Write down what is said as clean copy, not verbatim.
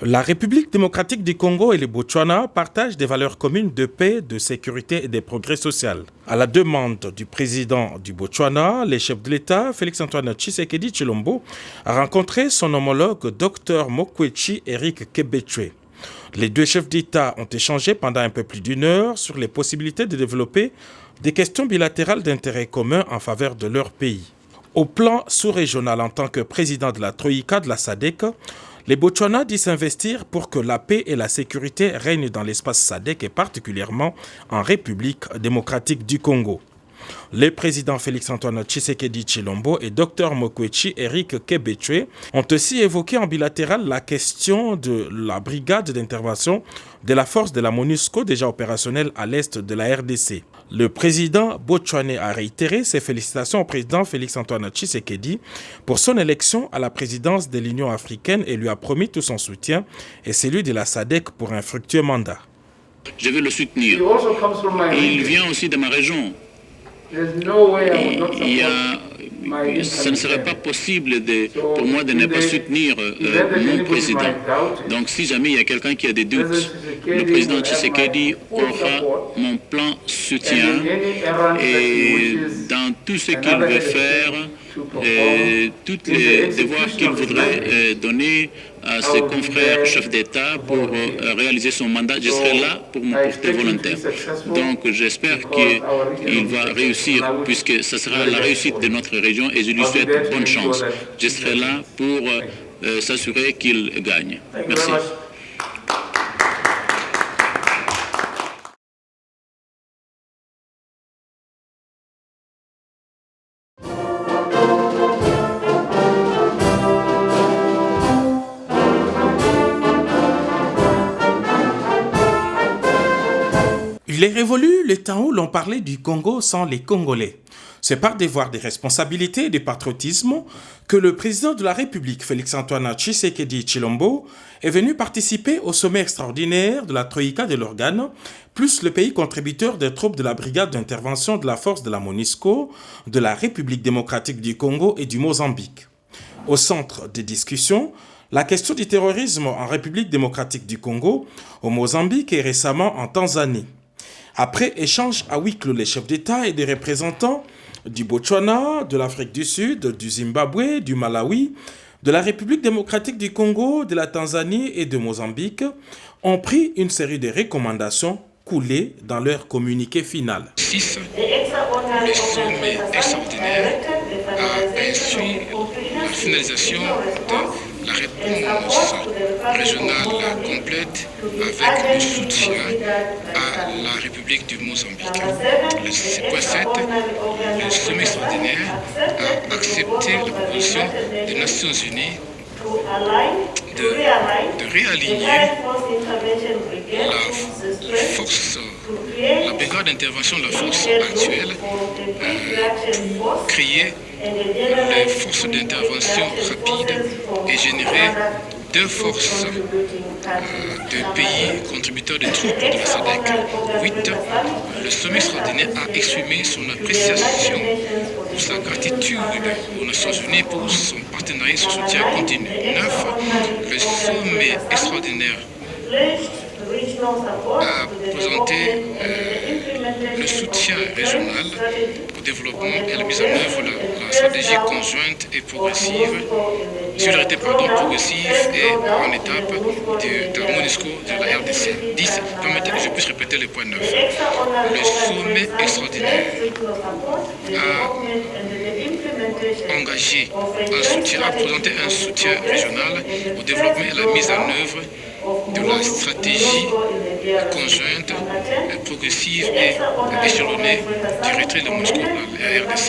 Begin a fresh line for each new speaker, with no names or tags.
La République démocratique du Congo et le Botswana partagent des valeurs communes de paix, de sécurité et de progrès social. À la demande du président du Botswana, le chef de l'État, Félix-Antoine Tshisekedi Tshilombo, a rencontré son homologue Dr Mokwechi Eric Kebetwe. Les deux chefs d'État ont échangé pendant un peu plus d'une heure sur les possibilités de développer des questions bilatérales d'intérêt commun en faveur de leur pays. Au plan sous-régional, en tant que président de la Troïka de la SADC, les Botswana disent s'investir pour que la paix et la sécurité règnent dans l'espace SADC et particulièrement en République démocratique du Congo. Le président Félix-Antoine Tshisekedi Tshilombo et Dr Mokwechi Eric Kebetwe ont aussi évoqué en bilatéral la question de la brigade d'intervention de la force de la MONUSCO déjà opérationnelle à l'est de la RDC. Le président botswanais a réitéré ses félicitations au président Félix-Antoine Tshisekedi pour son élection à la présidence de l'Union africaine et lui a promis tout son soutien et celui de la SADC pour un fructueux mandat.
Je vais le soutenir. Il vient aussi de ma région. Ça ne serait pas possible pour moi de ne pas soutenir mon président. Donc si jamais il y a quelqu'un qui a des doutes, le président Tshisekedi aura mon plein soutien et dans tout ce qu'il veut faire, tous les devoirs qu'il voudrait donner à ses confrères chefs d'État pour réaliser son mandat, je serai là pour me porter volontaire. Donc j'espère qu'il va réussir, puisque ce sera la réussite de notre région et je lui souhaite bonne chance. Je serai là pour s'assurer qu'il gagne. Merci.
Il est révolu le temps où l'on parlait du Congo sans les Congolais. C'est par devoir de responsabilité et de patriotisme que le président de la République, Félix-Antoine Tshisekedi Tshilombo, est venu participer au sommet extraordinaire de la Troïka de l'Organe, plus le pays contributeur des troupes de la brigade d'intervention de la force de la MONUSCO, de la République démocratique du Congo et du Mozambique. Au centre des discussions, la question du terrorisme en République démocratique du Congo, au Mozambique et récemment en Tanzanie. Après échange à huis clos, les chefs d'État et des représentants du Botswana, de l'Afrique du Sud, du Zimbabwe, du Malawi, de la République démocratique du Congo, de la Tanzanie et de Mozambique ont pris une série de recommandations coulées dans leur communiqué final.
6. Le sommet extraordinaire a instruit la finalisation de la réponse régionale complète avec le soutien à la République du Mozambique. Le point 7, le sommet extraordinaire a accepté la proposition des Nations Unies de réaligner la brigade d'intervention de la force actuelle pour créer les forces d'intervention rapides et générer deux forces de pays contributeurs de troupes de la SADC. 8. Le sommet extraordinaire a exprimé son appréciation pour sa gratitude aux Nations Unies pour son partenariat et son soutien continu. 9. Le sommet extraordinaire a présenté le soutien régional au développement et à la mise en œuvre de la stratégie conjointe et progressive, progressive et en étape de la MONUSCO de la RDC. 10. Permettez que je puisse répéter le point 9. Le sommet extraordinaire a présenté un soutien régional au développement et à la mise en œuvre de la stratégie conjointe, progressive et échelonnée du retrait de Moscou dans la RDC.